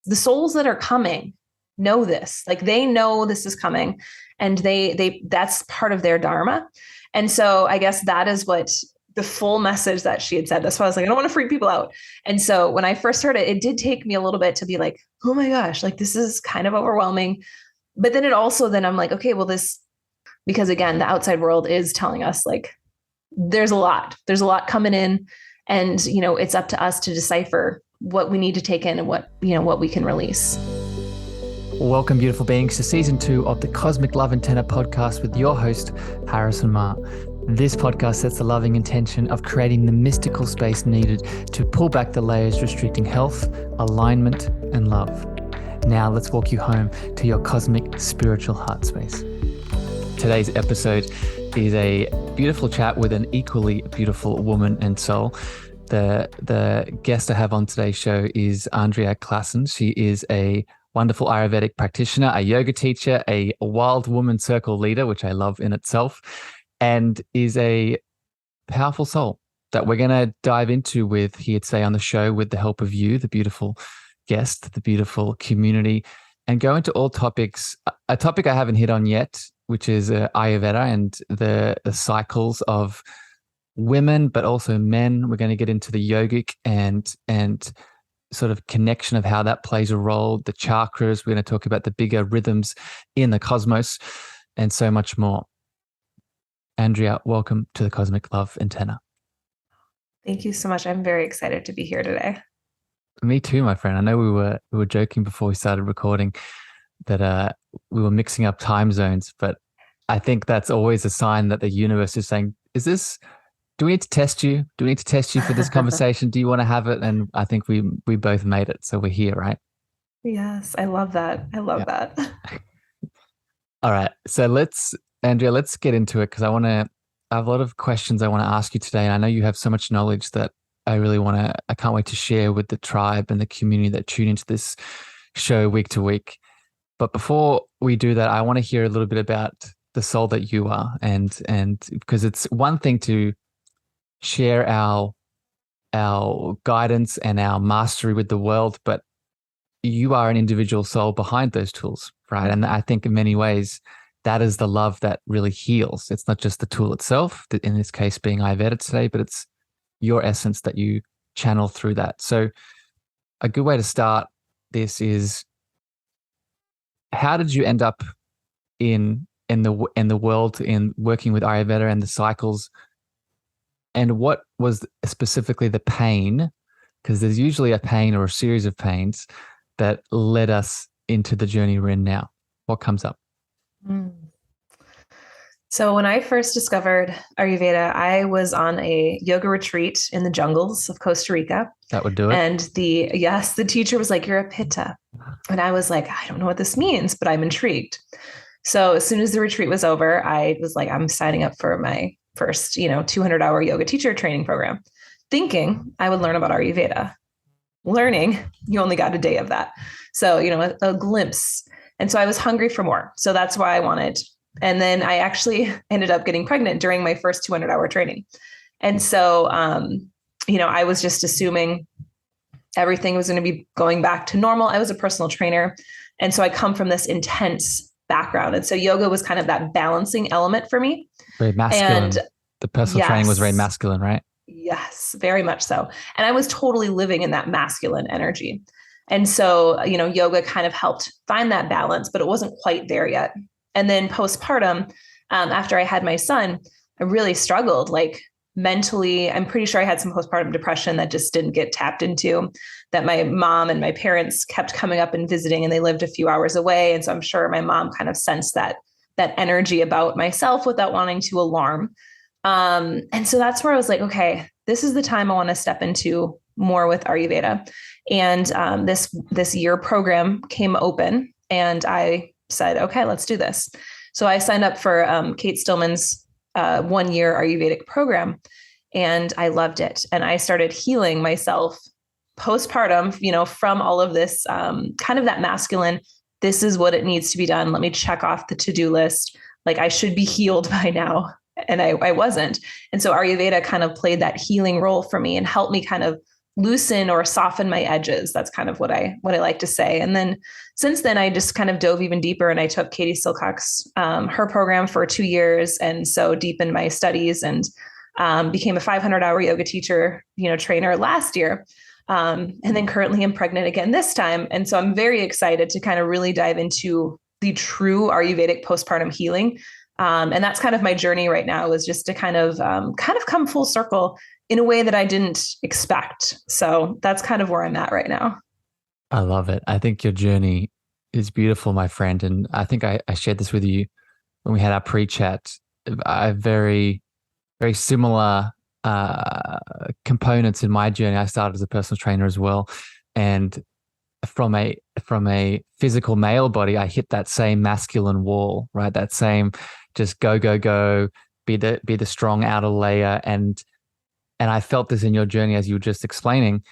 the souls that are coming know this, like they know this is coming, and that's part of their dharma. And so I guess that is what the full message that she had said. That's why I was like, I don't want to freak people out. And so when I first heard it, it did take me a little bit to be like, oh my gosh, like this is kind of overwhelming. But then then I'm like, okay, well, because again, the outside world is telling us like, there's a lot coming in, and, it's up to us to decipher what we need to take in and what we can release. Welcome, beautiful beings, to season 2 of the Cosmic Love Antenna podcast with your host, Harrison Ma. This podcast sets the loving intention of creating the mystical space needed to pull back the layers restricting health, alignment, and love. Now let's walk you home to your cosmic spiritual heart space. Today's episode is a beautiful chat with an equally beautiful woman and soul. The guest I have on today's show is Andrea Classen. She is a wonderful Ayurvedic practitioner, a yoga teacher, a wild woman circle leader, which I love in itself, and is a powerful soul that we're going to dive into with here today on the show with the help of you, the beautiful guest, the beautiful community, and go into all topics. A topic I haven't hit on yet, which is Ayurveda and the cycles of women, but also men. We're going to get into the yogic and sort of connection of how that plays a role, the chakras. We're going to talk about the bigger rhythms in the cosmos and so much more. Andrea, welcome to the Cosmic Love Antenna. Thank you so much. I'm very excited to be here today. Me too, my friend. I know we were joking before we started recording that we were mixing up time zones, but I think that's always a sign that the universe is saying, do we need to test you? Do we need to test you for this conversation? Do you want to have it? And I think we both made it. So we're here, right? Yes, I love that. I love that. All right. So Andrea, let's get into it, because I have a lot of questions I want to ask you today. And I know you have so much knowledge that I can't wait to share with the tribe and the community that tune into this show week to week. But before we do that, I want to hear a little bit about the soul that you are. And because it's one thing to share our guidance and our mastery with the world, but you are an individual soul behind those tools, right? And I think in many ways, that is the love that really heals. It's not just the tool itself, in this case being Ayurveda today, but it's your essence that you channel through that. So a good way to start this is, how did you end up in the world in working with Ayurveda and the cycles? And what was specifically the pain? Because there's usually a pain or a series of pains that led us into the journey we're in now. What comes up? So when I first discovered Ayurveda, I was on a yoga retreat in the jungles of Costa Rica. That would do it. And the teacher was like, "You're a pitta." And I was like, I don't know what this means, but I'm intrigued. So as soon as the retreat was over, I was like, I'm signing up for my first, 200-hour yoga teacher training program, thinking I would learn about Ayurveda. Learning, you only got a day of that. So, a glimpse. And so I was hungry for more. So that's why I wanted. And then I actually ended up getting pregnant during my first 200-hour training. And so, I was just assuming everything was going to be going back to normal. I was a personal trainer. And so I come from this intense background. And so yoga was kind of that balancing element for me. Very masculine. And the personal training was very masculine, right? Yes, very much so. And I was totally living in that masculine energy. And so, yoga kind of helped find that balance, but it wasn't quite there yet. And then postpartum, after I had my son, I really struggled, like mentally. I'm pretty sure I had some postpartum depression that just didn't get tapped into, that my mom and my parents kept coming up and visiting, and they lived a few hours away. And so I'm sure my mom kind of sensed that energy about myself without wanting to alarm. And so that's where I was like, okay, this is the time I want to step into more with Ayurveda. And this year program came open, and I said, okay, let's do this. So I signed up for Kate Stillman's 1-year Ayurvedic program, and I loved it. And I started healing myself postpartum, from all of this kind of that masculine, this is what it needs to be done. Let me check off the to-do list. Like I should be healed by now. And I wasn't. And so Ayurveda kind of played that healing role for me and helped me kind of loosen or soften my edges. That's kind of what I like to say. And then since then, I just kind of dove even deeper, and I took Katie Silcock's her program for 2 years, and so deepened my studies, and became a 500-hour yoga teacher, trainer last year. And then currently I'm pregnant again this time. And so I'm very excited to kind of really dive into the true Ayurvedic postpartum healing. And that's kind of my journey right now, is just to kind of come full circle in a way that I didn't expect. So that's kind of where I'm at right now. I love it. I think your journey is beautiful, my friend. And I think I shared this with you when we had our pre-chat. I have very, very similar components in my journey. I started as a personal trainer as well. And from a physical male body, I hit that same masculine wall, right? That same just go, be the strong outer layer. And I felt this in your journey, as you were just explaining,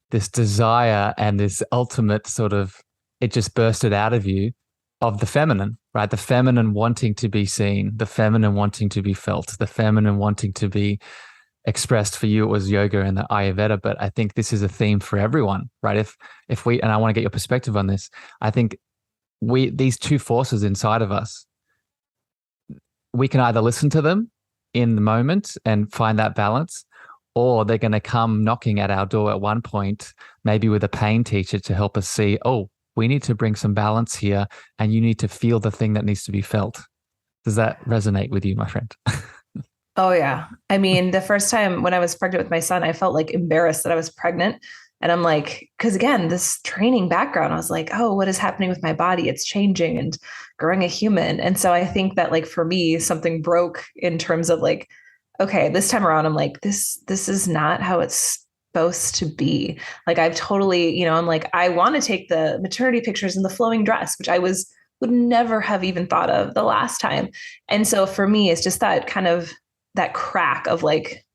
this desire and this ultimate sort of, it just bursted out of you, of the feminine, right? The feminine wanting to be seen, the feminine wanting to be felt, the feminine wanting to be expressed. For you, it was yoga and the Ayurveda, but I think this is a theme for everyone, right? If we, and I want to get your perspective on this, I think these two forces inside of us, we can either listen to them in the moment and find that balance, or they're going to come knocking at our door at one point, maybe with a pain teacher to help us see, oh, we need to bring some balance here, and you need to feel the thing that needs to be felt. Does that resonate with you, my friend? Oh, yeah. I mean, the first time when I was pregnant with my son, I felt like embarrassed that I was pregnant. And I'm like, because again, this training background, I was like, oh, what is happening with my body? It's changing and growing a human. And so I think that, like, for me, something broke in terms of like, okay, this time around, I'm like, this is not how it's supposed to be. Like, I've totally, I'm like, I want to take the maternity pictures in the flowing dress, which I would never have even thought of the last time. And so for me, it's just that kind of that crack of like,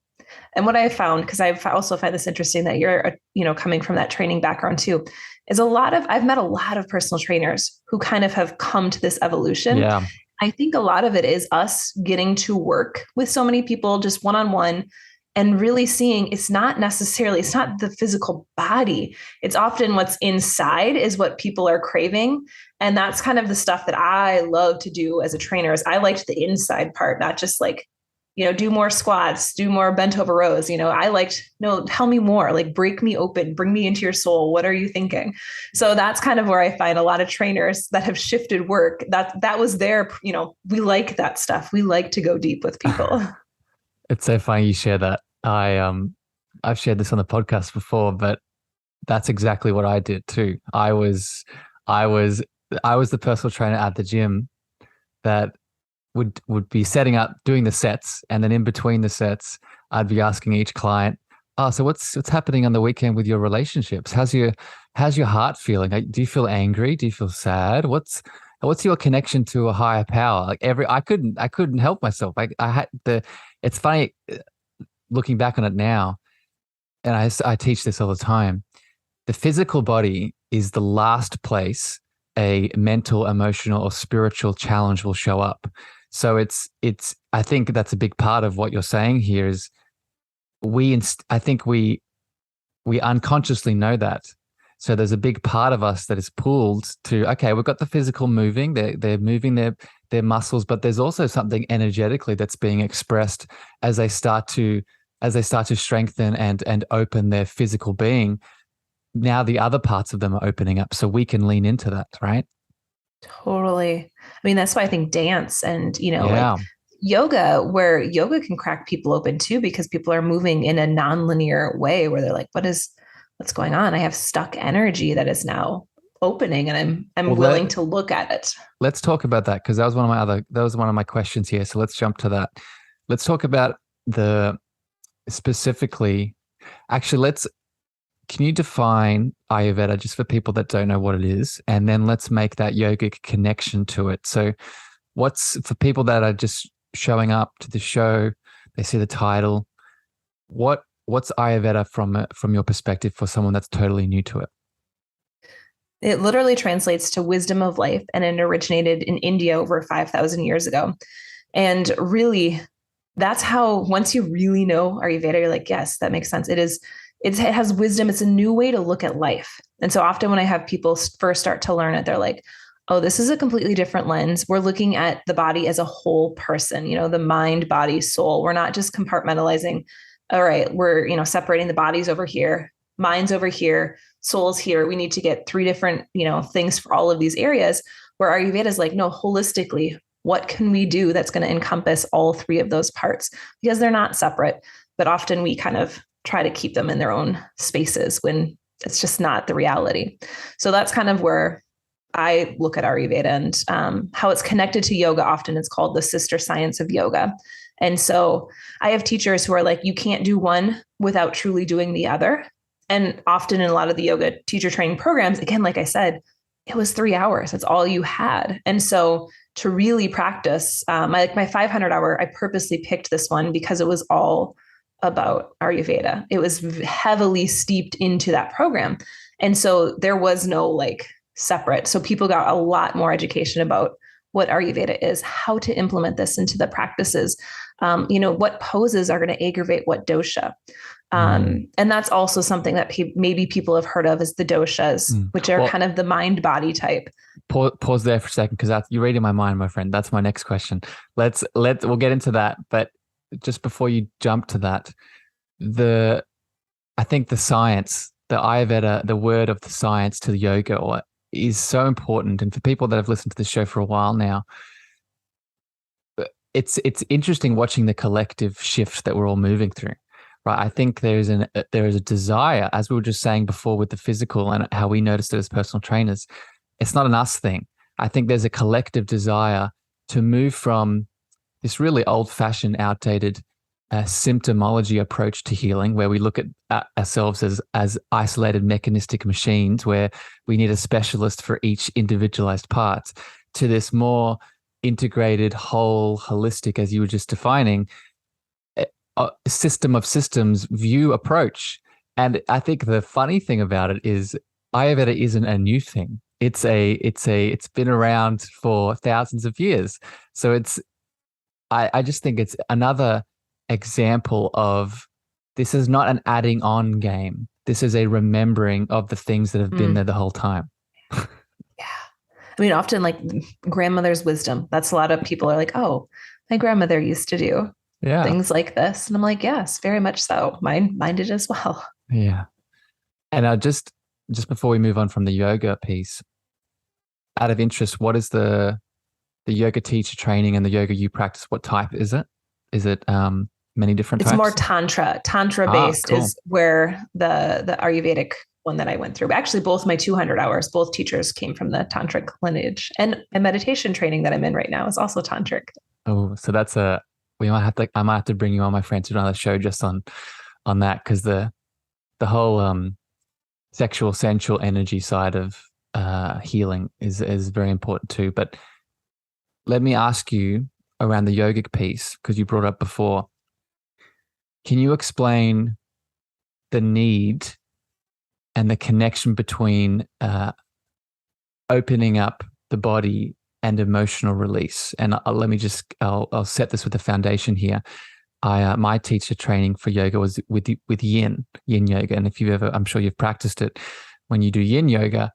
and what I found, because I've also find this interesting that you're, coming from that training background too, is I've met a lot of personal trainers who kind of have come to this evolution. Yeah. I think a lot of it is us getting to work with so many people just one-on-one, and really seeing it's not the physical body. It's often what's inside is what people are craving. And that's kind of the stuff that I love to do as a trainer. Is I liked the inside part, not just like, do more squats, do more bent over rows. I liked, no, tell me more, like break me open, bring me into your soul. What are you thinking? So that's kind of where I find a lot of trainers that have shifted work. That was their, we like that stuff. We like to go deep with people. It's so funny you share that. I've shared this on the podcast before, but that's exactly what I did too. I was the personal trainer at the gym that would be setting up, doing the sets, and then in between the sets, I'd be asking each client, "Oh, so what's happening on the weekend with your relationships? How's your heart feeling? Like, do you feel angry? Do you feel sad? What's your connection to a higher power?" Like I couldn't help myself. It's funny looking back on it now, and I teach this all the time. The physical body is the last place a mental, emotional, or spiritual challenge will show up. So I think that's a big part of what you're saying here is I think we unconsciously know that. So there's a big part of us that is pulled to, okay, we've got the physical moving, they're moving their muscles, but there's also something energetically that's being expressed as they start to strengthen and open their physical being. Now the other parts of them are opening up, so we can lean into that, right? Totally. I mean, that's why I think dance and, like yoga, where yoga can crack people open too, because people are moving in a nonlinear way where they're like, what's going on? I have stuck energy that is now opening, and I'm willing to look at it. Let's talk about that, because that was one of my questions here. So let's jump to that. Let's talk about can you define Ayurveda just for people that don't know what it is? And then let's make that yogic connection to it. So for people that are just showing up to the show, they see the title, what's Ayurveda from your perspective for someone that's totally new to it? It literally translates to wisdom of life, and it originated in India over 5,000 years ago. And really, that's how, once you really know Ayurveda, you're like, yes, that makes sense. it has wisdom. It's a new way to look at life. And so often when I have people first start to learn it, they're like, oh, this is a completely different lens. We're looking at the body as a whole person, the mind, body, soul. We're not just compartmentalizing. All right, we're, separating the bodies over here, minds over here, souls here. We need to get three different, things for all of these areas, where Ayurveda is like, no, holistically, what can we do that's going to encompass all three of those parts? Because they're not separate, but often we kind of try to keep them in their own spaces when it's just not the reality. So that's kind of where I look at Ayurveda, and how it's connected to yoga. Often it's called the sister science of yoga. And so I have teachers who are like, you can't do one without truly doing the other. And often in a lot of the yoga teacher training programs, again, like I said, it was 3 hours. That's all you had. And so to really practice, my 500 hour, I purposely picked this one because it was all about Ayurveda. It was heavily steeped into that program. And so there was no like separate. So people got a lot more education about what Ayurveda is, how to implement this into the practices, what poses are going to aggravate what dosha. And that's also something that maybe people have heard of as the doshas, which are kind of the mind body type. Pause there for a second, because you're reading my mind, my friend. That's my next question. We'll get into that. But just before you jump to that, I think the science, the Ayurveda, the word of the science to the yoga is so important. And for people that have listened to the show for a while now, it's interesting watching the collective shift that we're all moving through. Right. I think there is a desire, as we were just saying before with the physical and how we noticed it as personal trainers. It's not an us thing. I think there's a collective desire to move from this really old-fashioned, outdated symptomology approach to healing, where we look at ourselves as isolated mechanistic machines, where we need a specialist for each individualized part, to this more integrated, whole, holistic, as you were just defining, a system of systems view approach. And I think the funny thing about it is Ayurveda isn't a new thing. It's been around for thousands of years. So I just think it's another example of, this is not an adding on game. This is a remembering of the things that have been there the whole time. Yeah. I mean, often like grandmother's wisdom. That's a lot of people are like, oh, my grandmother used to do things like this. And I'm like, yes, very much so. Mine did as well. Yeah. And just before we move on from the yoga piece, out of interest, what is the yoga teacher training and the yoga you practice? What type is it? Is it many different types? It's more Tantra based. Cool. Is where the Ayurvedic one that I went through. Actually, both my 200 hours, both teachers came from the Tantric lineage, and a meditation training that I'm in right now is also Tantric. Oh, so that's I might have to bring you on, my friend, to another show just on that, because the whole sexual, sensual energy side of healing is very important too. But let me ask you around the yogic piece, because you brought up before. Can you explain the need and the connection between opening up the body and emotional release? And I'll set this with the foundation here. My teacher training for yoga was with yin yoga. And I'm sure you've practiced it. When you do yin yoga,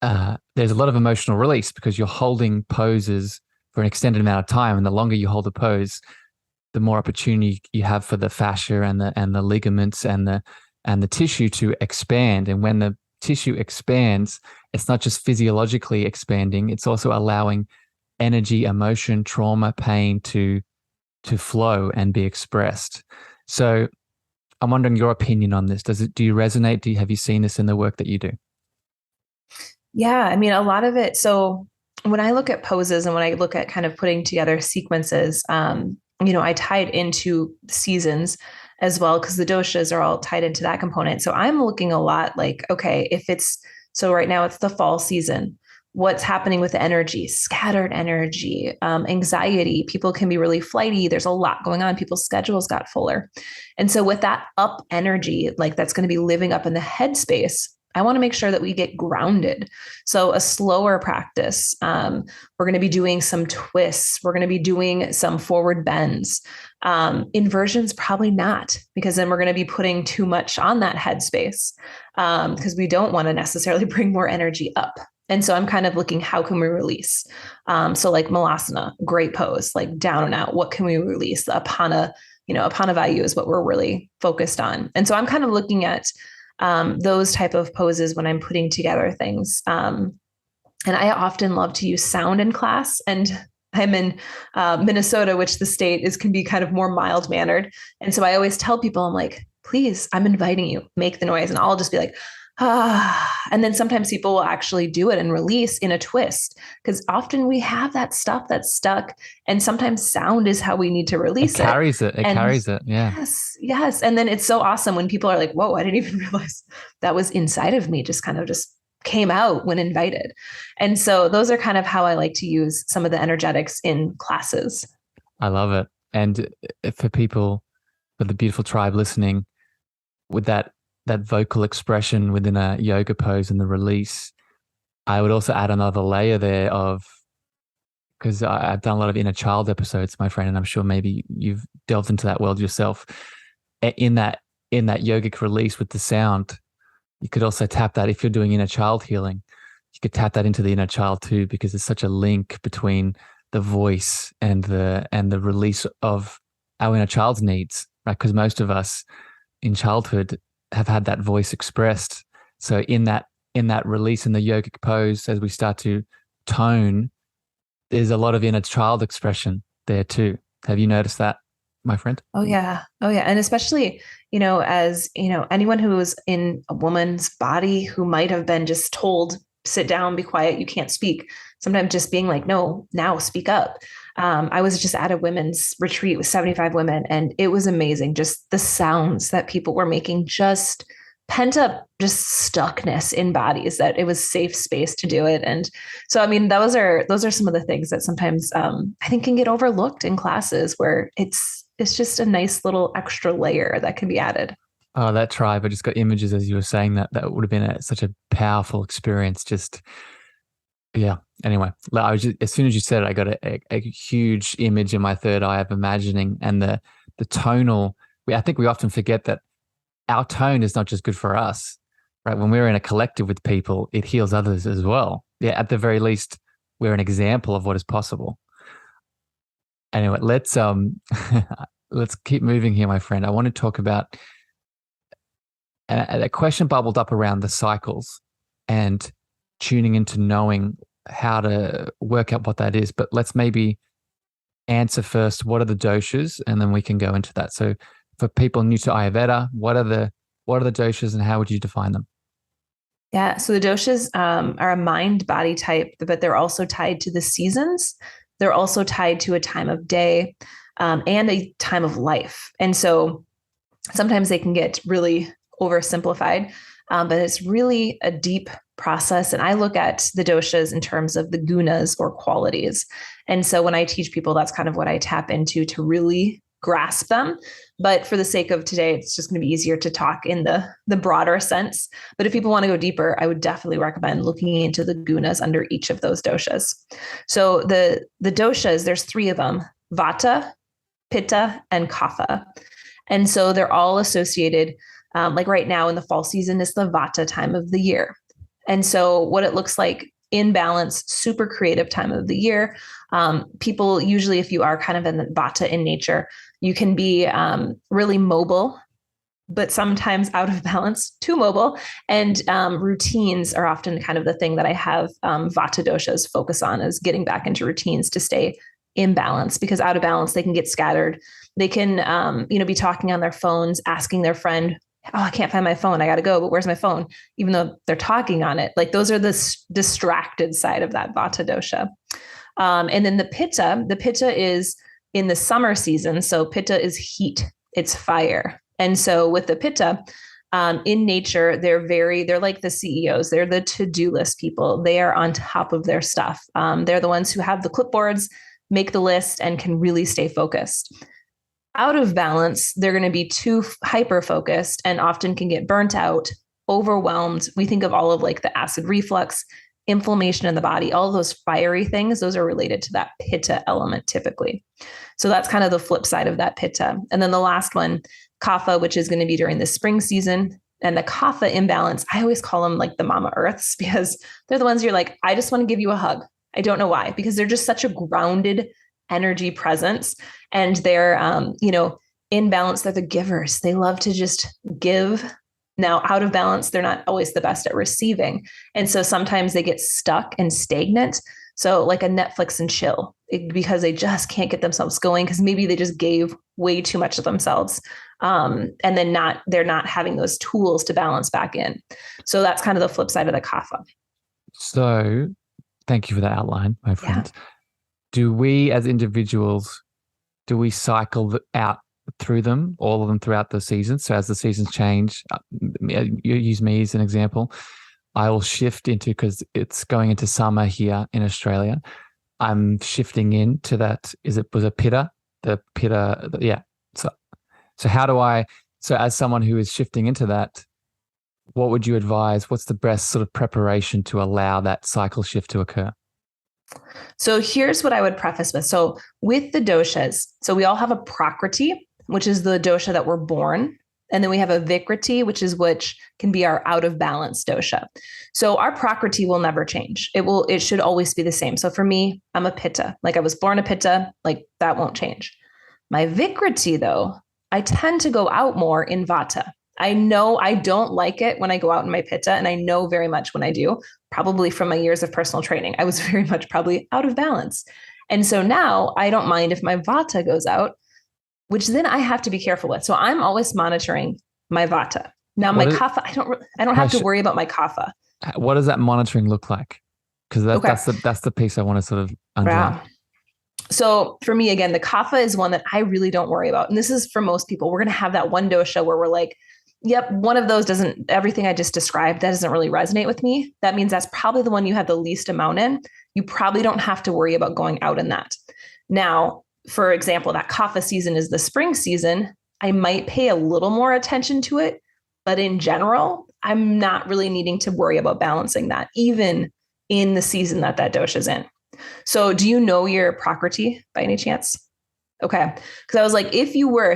there's a lot of emotional release, because you're holding poses for an extended amount of time. And the longer you hold a pose, the more opportunity you have for the fascia and the ligaments and the tissue to expand. And when the tissue expands, it's not just physiologically expanding, it's also allowing energy, emotion, trauma, pain to flow and be expressed. So I'm wondering your opinion on this. Do you resonate? Have you seen this in the work that you do? Yeah, I mean, a lot of it. So when I look at poses and when I look at kind of putting together sequences, I tie it into seasons as well, because the doshas are all tied into that component. So I'm looking a lot like, okay, so right now it's the fall season. What's happening with the energy, scattered energy, anxiety. People can be really flighty. There's a lot going on. People's schedules got fuller. And so with that up energy, like that's going to be living up in the headspace, I want to make sure that we get grounded. So a slower practice, we're going to be doing some twists. We're going to be doing some forward bends. Inversions, probably not, because then we're going to be putting too much on that headspace, because we don't want to necessarily bring more energy up. And so I'm kind of looking, how can we release? So like Malasana, great pose, like down and out. What can we release? The Apana, Apana Vayu is what we're really focused on. And so I'm kind of looking at those type of poses when I'm putting together things. And I often love to use sound in class. And I'm in Minnesota, which the state can be kind of more mild mannered. And so I always tell people, I'm like, please, I'm inviting you, make the noise. And I'll just be like, ah. And then sometimes people will actually do it and release in a twist, because often we have that stuff that's stuck. And sometimes sound is how we need to release it. It carries it. Yeah. Yes. And then it's so awesome when people are like, whoa, I didn't even realize that was inside of me, just kind of just came out when invited. And so those are kind of how I like to use some of the energetics in classes. I love it. And for people, for the beautiful tribe listening, with that vocal expression within a yoga pose and the release, I would also add another layer there because I've done a lot of inner child episodes, my friend, and I'm sure maybe you've delved into that world yourself. In that yogic release with the sound, you could also tap that. If you're doing inner child healing, you could tap that into the inner child too, because there's such a link between the voice and the release of our inner child's needs, right? Because most of us in childhood have had that voice expressed. So in that release in the yogic pose, as we start to tone, there's a lot of inner child expression there too. Have you noticed that, my friend? Oh yeah. And especially, as, anyone who is in a woman's body who might have been just told, sit down, be quiet, you can't speak. Sometimes just being like, no, now speak up. I was just at a women's retreat with 75 women, and it was amazing. Just the sounds that people were making, just pent up, just stuckness in bodies, that it was safe space to do it. And so, I mean, those are some of the things that sometimes I think can get overlooked in classes, where it's just a nice little extra layer that can be added. Oh, that tribe. I just got images as you were saying that. That would have been such a powerful experience. Just, yeah. Anyway, as soon as you said it, I got a huge image in my third eye of imagining, and the tonal. I think we often forget that our tone is not just good for us, right? When we're in a collective with people, it heals others as well. Yeah, at the very least, we're an example of what is possible. Anyway, let's keep moving here, my friend. I want to talk about a question bubbled up around the cycles and tuning into knowing how to work out what that is. But let's maybe answer first, what are the doshas? And then we can go into that. So for people new to Ayurveda, what are the doshas and how would you define them? Yeah. So the doshas are a mind body type, but they're also tied to the seasons. They're also tied to a time of day and a time of life. And so sometimes they can get really oversimplified, but it's really a deep process. And I look at the doshas in terms of the gunas, or qualities. And so when I teach people, that's kind of what I tap into to really grasp them. But for the sake of today, it's just going to be easier to talk in the broader sense. But if people want to go deeper, I would definitely recommend looking into the gunas under each of those doshas. So the doshas, there's 3 of them: Vata, Pitta, and Kapha. And so they're all associated, like right now in the fall season is the Vata time of the year. And so what it looks like in balance, super creative time of the year. People usually, if you are kind of in the Vata in nature, you can be really mobile, but sometimes out of balance, too mobile. And routines are often kind of the thing that I have Vata doshas focus on, is getting back into routines to stay in balance, because out of balance, they can get scattered. They can, be talking on their phones, asking their friend, oh, I can't find my phone. I got to go, but where's my phone? Even though they're talking on it. Like, those are the distracted side of that Vata dosha. And then the Pitta is in the summer season. So Pitta is heat, it's fire. And so with the Pitta, in nature, they're like the CEOs. They're the to-do list people. They are on top of their stuff. They're the ones who have the clipboards, make the list, and can really stay focused. Out of balance, they're going to be too hyper-focused and often can get burnt out, overwhelmed. We think of all of like the acid reflux, inflammation in the body, all those fiery things, those are related to that pitta element typically. So that's kind of the flip side of that pitta. And then the last one, kapha, which is going to be during the spring season. And the kapha imbalance, I always call them like the mama earths, because they're the ones you're like, I just want to give you a hug. I don't know why, because they're just such a grounded energy presence. And they're, in balance, they're the givers. They love to just give. Now, out of balance, they're not always the best at receiving. And so sometimes they get stuck and stagnant. So like a Netflix and chill, because they just can't get themselves going, because maybe they just gave way too much of themselves. And then they're not having those tools to balance back in. So that's kind of the flip side of the kapha. So thank you for that outline, my friend. Yeah. Do we as individuals, cycle out through them, all of them throughout the season? So as the seasons change, you use me as an example, I will shift into, because it's going into summer here in Australia, I'm shifting into that. Was a pitta? The pitta, yeah. So how do so as someone who is shifting into that, what would you advise? What's the best sort of preparation to allow that cycle shift to occur? So here's what I would preface with. So with the doshas, so we all have a prakriti, which is the dosha that we're born. And then we have a vikriti, which can be our out of balance dosha. So our prakriti will never change. It should always be the same. So for me, I'm a pitta. Like I was born a pitta, like that won't change. My vikriti though, I tend to go out more in vata. I know I don't like it when I go out in my pitta, and I know very much when I do, probably from my years of personal training. I was very much probably out of balance. And so now I don't mind if my vata goes out, which then I have to be careful with. So I'm always monitoring my vata. Now my kapha, I don't have to worry about my kapha. What does that monitoring look like? Because that's the piece I want to sort of underline. Yeah. So for me, again, the kapha is one that I really don't worry about. And this is for most people. We're going to have that one dosha where we're like, yep, one of those everything I just described, that doesn't really resonate with me. That means that's probably the one you have the least amount in. You probably don't have to worry about going out in that. Now, for example, that kapha season is the spring season. I might pay a little more attention to it, but in general, I'm not really needing to worry about balancing that, even in the season that dosha is in. So do you know your prakriti by any chance? Okay. Because I was like,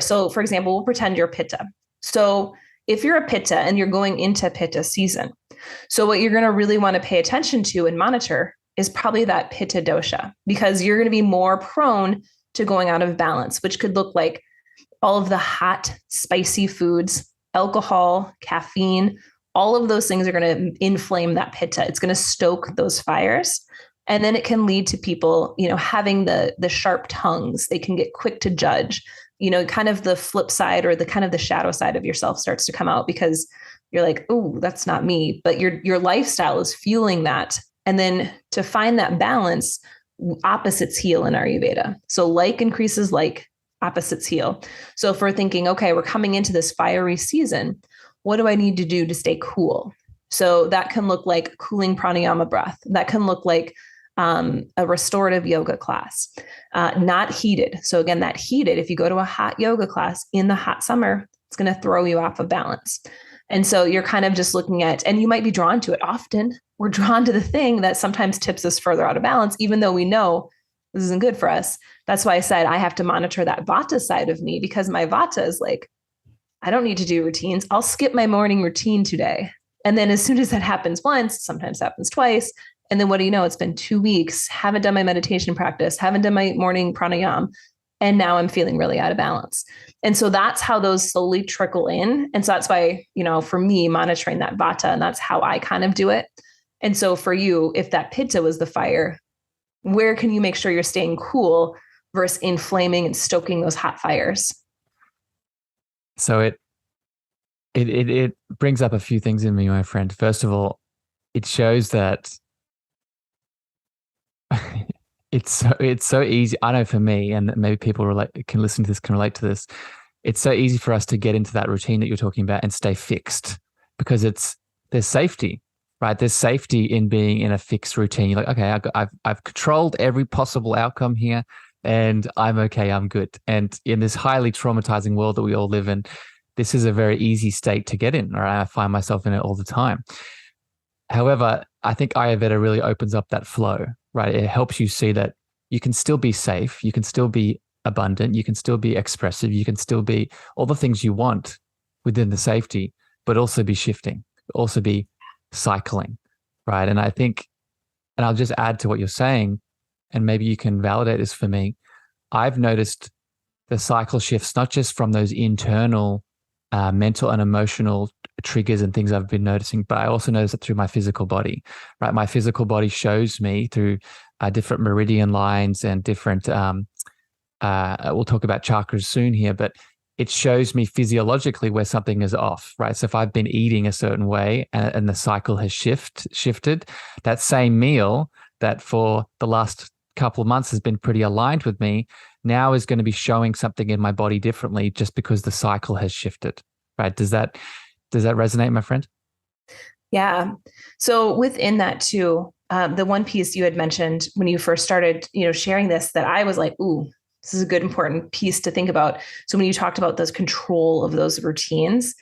so for example, we'll pretend you're pitta. So if you're a pitta and you're going into pitta season, so what you're going to really want to pay attention to and monitor is probably that pitta dosha, because you're going to be more prone to going out of balance, which could look like all of the hot, spicy foods, alcohol, caffeine, all of those things are going to inflame that pitta. It's going to stoke those fires. And then it can lead to people, having the sharp tongues. They can get quick to judge, kind of the flip side, or the kind of the shadow side of yourself starts to come out, because you're like, oh, that's not me. But your lifestyle is fueling that. And then to find that balance, opposites heal in Ayurveda. So like increases like, opposites heal. So if we're thinking, okay, we're coming into this fiery season, what do I need to do to stay cool? So that can look like cooling pranayama breath. That can look like a restorative yoga class, not heated. So again, that heated, if you go to a hot yoga class in the hot summer, it's going to throw you off of balance. And so you're kind of just looking at, and you might be drawn to it. Often we're drawn to the thing that sometimes tips us further out of balance, even though we know this isn't good for us. That's why I said I have to monitor that vata side of me, because my vata is like, I don't need to do routines. I'll skip my morning routine today. And then as soon as that happens once, sometimes happens twice. And then what do you know? It's been 2 weeks, haven't done my meditation practice, haven't done my morning pranayama. And now I'm feeling really out of balance. And so that's how those slowly trickle in. And so that's why, for me, monitoring that vata, and that's how I kind of do it. And so for you, if that pitta was the fire, where can you make sure you're staying cool versus inflaming and stoking those hot fires? So it brings up a few things in me, my friend. First of all, it shows that it's so easy. I know for me, and maybe people can listen to this, can relate to this. It's so easy for us to get into that routine that you're talking about and stay fixed, because there's safety, right? There's safety in being in a fixed routine. You're like, okay, I've controlled every possible outcome here, and I'm okay, I'm good. And in this highly traumatizing world that we all live in, this is a very easy state to get in, or I find myself in it all the time. However, I think Ayurveda really opens up that flow, right? It helps you see that you can still be safe, you can still be abundant, you can still be expressive, you can still be all the things you want within the safety, but also be shifting, also be cycling, right? And I think, and I'll just add to what you're saying, and maybe you can validate this for me. I've noticed the cycle shifts, not just from those internal mental and emotional triggers and things I've been noticing, but I also notice it through my physical body, right? My physical body shows me through different meridian lines and different, we'll talk about chakras soon here, but it shows me physiologically where something is off, right? So if I've been eating a certain way and the cycle has shifted, that same meal that for the last couple of months has been pretty aligned with me now is going to be showing something in my body differently just because the cycle has shifted, right? Does that resonate, my friend? Yeah. So within that too, the one piece you had mentioned when you first started, sharing this, that I was like, ooh, this is a good, important piece to think about. So when you talked about those control of those routines,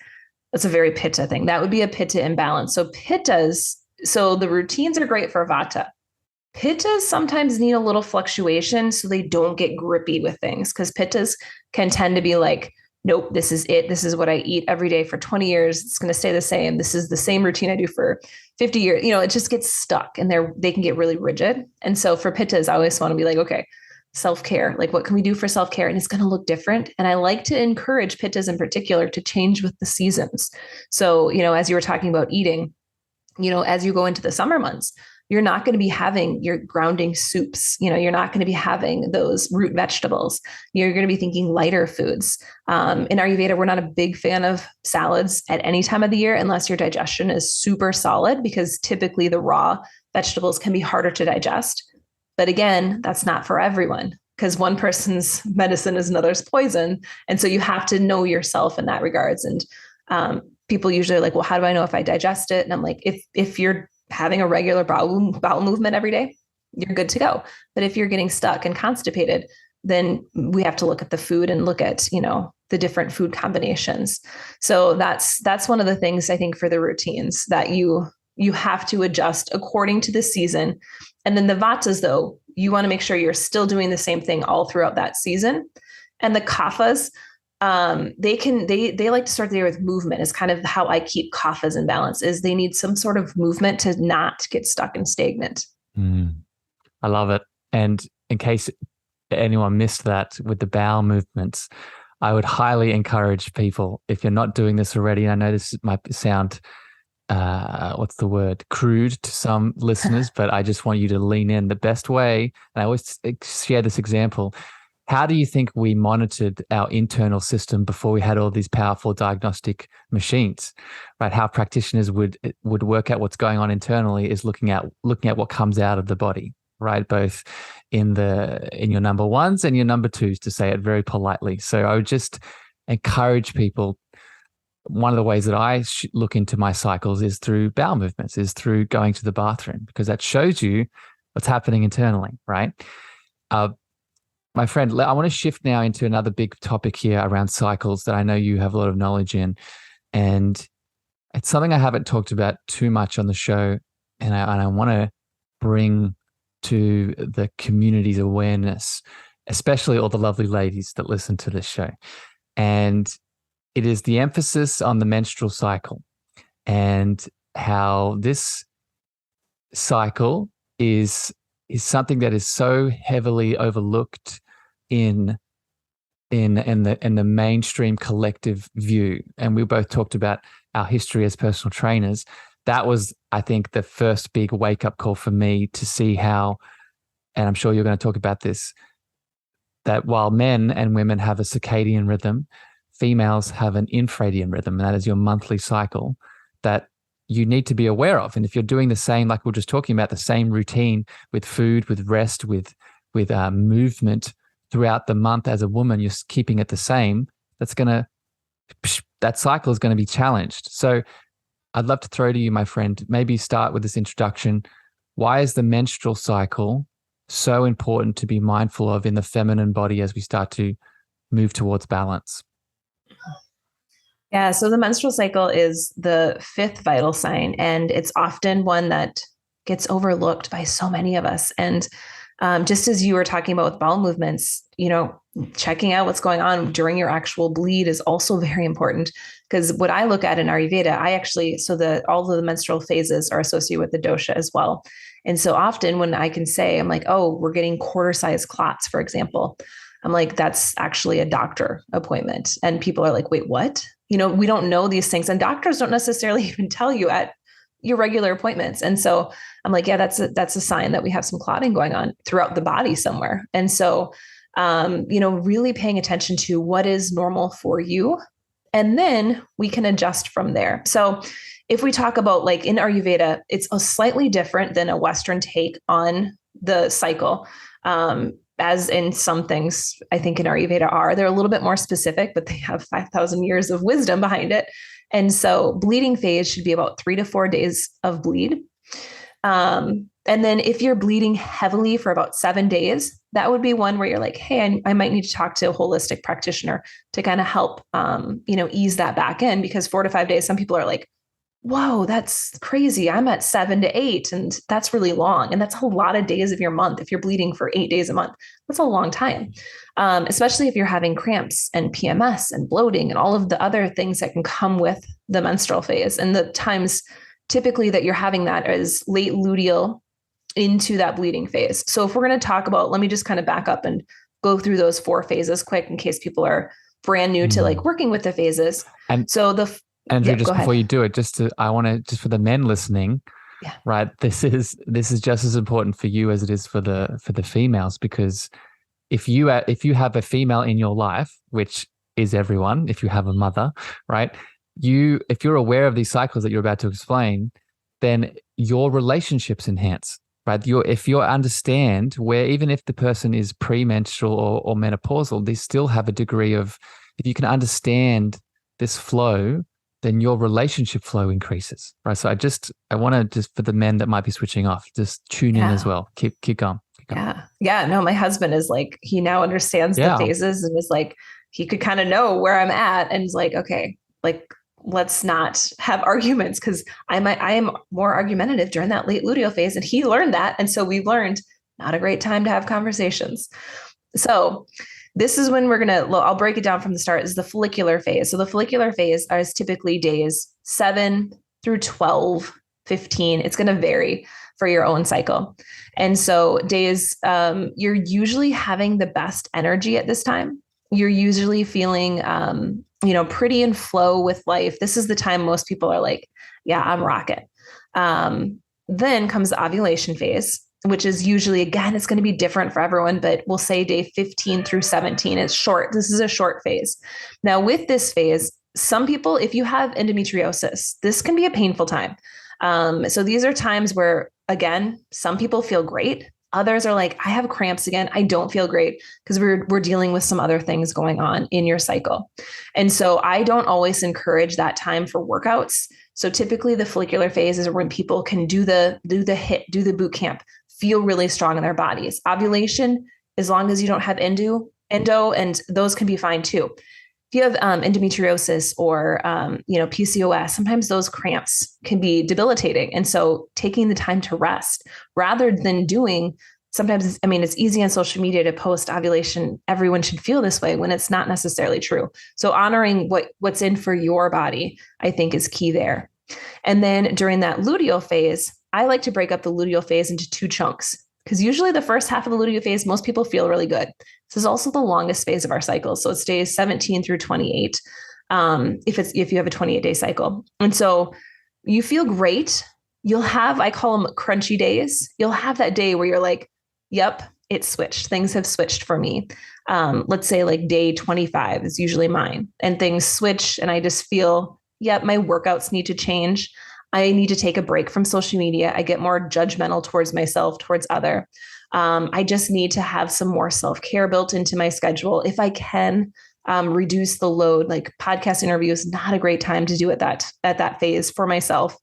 that's a very pitta thing. That would be a pitta imbalance. So the routines are great for vata. Pittas sometimes need a little fluctuation so they don't get grippy with things, because pittas can tend to be like, nope, this is it. This is what I eat every day for 20 years. It's going to stay the same. This is the same routine I do for 50 years. It just gets stuck and they can get really rigid. And so for pittas, I always want to be like, okay, self-care, like what can we do for self-care? And it's going to look different. And I like to encourage pittas in particular to change with the seasons. So, as you were talking about eating, as you go into the summer months, you're not going to be having your grounding soups. You're not going to be having those root vegetables. You're going to be thinking lighter foods. In Ayurveda, we're not a big fan of salads at any time of the year unless your digestion is super solid, because typically the raw vegetables can be harder to digest. But again, that's not for everyone, because one person's medicine is another's poison. And so you have to know yourself in that regards. And people usually are like, well, how do I know if I digest it? And I'm like, if you're having a regular bowel movement every day, you're good to go. But if you're getting stuck and constipated, then we have to look at the food and look at, the different food combinations. So that's one of the things I think for the routines, that you have to adjust according to the season. And then the vatas, though, you want to make sure you're still doing the same thing all throughout that season. And the kaphas, they like to start the year with movement. Is kind of how I keep kaphas in balance, is they need some sort of movement to not get stuck and stagnant. I love it. And in case anyone missed that with the bowel movements, I would highly encourage people, if you're not doing this already, and I know this might sound crude to some listeners, but I just want you to lean in. The best way, and I always share this example, how do you think we monitored our internal system before we had all these powerful diagnostic machines, right? How practitioners would work out what's going on internally is looking at what comes out of the body, right? Both in your number ones and your number twos, to say it very politely. So I would just encourage people. One of the ways that I look into my cycles is through bowel movements, is through going to the bathroom, because that shows you what's happening internally, right? My friend, I want to shift now into another big topic here around cycles that I know you have a lot of knowledge in. And it's something I haven't talked about too much on the show. And I want to bring to the community's awareness, especially all the lovely ladies that listen to this show. And it is the emphasis on the menstrual cycle, and how this cycle is something that is so heavily overlooked in the mainstream collective view. And we both talked about our history as personal trainers. That was, I think, the first big wake-up call for me to see how, and I'm sure you're going to talk about this, that while men and women have a circadian rhythm, females have an infradian rhythm, and that is your monthly cycle that you need to be aware of. And if you're doing the same, like we we're just talking about, the same routine with food, with rest, with movement throughout the month as a woman, you're keeping it the same, that cycle is going to be challenged. So I'd love to throw to you, my friend, maybe start with this introduction. Why is the menstrual cycle so important to be mindful of in the feminine body as we start to move towards balance? Yeah. So the menstrual cycle is the fifth vital sign, and it's often one that gets overlooked by so many of us. And just as you were talking about with bowel movements, checking out what's going on during your actual bleed is also very important. Because what I look at in Ayurveda, all of the menstrual phases are associated with the dosha as well. And so often when I can say, I'm like, oh, we're getting quarter-sized clots, for example, I'm like, that's actually a doctor appointment. And people are like, wait, what? We don't know these things. And doctors don't necessarily even tell you at your regular appointments. And so I'm like, yeah, that's a sign that we have some clotting going on throughout the body somewhere. And so, really paying attention to what is normal for you. And then we can adjust from there. So if we talk about like in Ayurveda, it's a slightly different than a Western take on the cycle. As in some things, I think in Ayurveda they're a little bit more specific, but they have 5,000 years of wisdom behind it. And so bleeding phase should be about 3 to 4 days of bleed. And then if you're bleeding heavily for about 7 days, that would be one where you're like, hey, I might need to talk to a holistic practitioner to kind of help, ease that back in, because 4 to 5 days, some people are like, whoa, that's crazy. I'm at 7 to 8. And that's really long. And that's a lot of days of your month. If you're bleeding for 8 days a month, that's a long time. Especially if you're having cramps and PMS and bloating and all of the other things that can come with the menstrual phase. And the times typically that you're having that is late luteal into that bleeding phase. So if we're going to talk about, let me just kind of back up and go through those 4 phases quick in case people are brand new to like working with the phases. And so Andrea, just before you do it, just for the men listening, right? This is just as important for you as it is for the females, because if you have a female in your life, which is everyone, if you have a mother, right? If you're aware of these cycles that you're about to explain, then your relationships enhance, right? If you understand where, even if the person is premenstrual or menopausal, they still have a degree of, if you can understand this flow, then your relationship flow increases, right? So I want to just, for the men that might be switching off, just tune in as well. Keep going. Yeah. No, my husband is like, he now understands the phases and is like, he could kind of know where I'm at. And he's like, okay, like, let's not have arguments, because I am more argumentative during that late luteal phase. And he learned that. And so we've learned not a great time to have conversations. So this is when I'll break it down from the start, is the follicular phase. So the follicular phase is typically days 7 through 12, 15. It's going to vary for your own cycle. And so days, you're usually having the best energy at this time. You're usually feeling, pretty in flow with life. This is the time most people are like, yeah, I'm rocking. Then comes the ovulation phase, which is usually, again, it's going to be different for everyone, but we'll say day 15 through 17. It's short. This is a short phase. Now with this phase, some people, if you have endometriosis, this can be a painful time. So these are times where, again, some people feel great. Others are like, I have cramps again. I don't feel great, because we're dealing with some other things going on in your cycle. And so I don't always encourage that time for workouts. So typically the follicular phase is when people can do the boot camp, feel really strong in their bodies. Ovulation, as long as you don't have endo, and those can be fine too. If you have endometriosis or PCOS, sometimes those cramps can be debilitating. And so taking the time to rest rather than sometimes it's easy on social media to post ovulation, everyone should feel this way, when it's not necessarily true. So honoring what's in for your body, I think, is key there. And then during that luteal phase, I like to break up the luteal phase into 2 chunks, because usually the first half of the luteal phase, most people feel really good. This is also the longest phase of our cycle. So it's days 17 through 28, if you have a 28-day cycle. And so you feel great. You'll have, I call them crunchy days. You'll have that day where you're like, yep, it switched. Things have switched for me. Let's say like day 25 is usually mine, and things switch and I just feel, yep, my workouts need to change. I need to take a break from social media. I get more judgmental towards myself, towards other. I just need to have some more self-care built into my schedule. If I can reduce the load, like podcast interviews, not a great time to do at that phase for myself.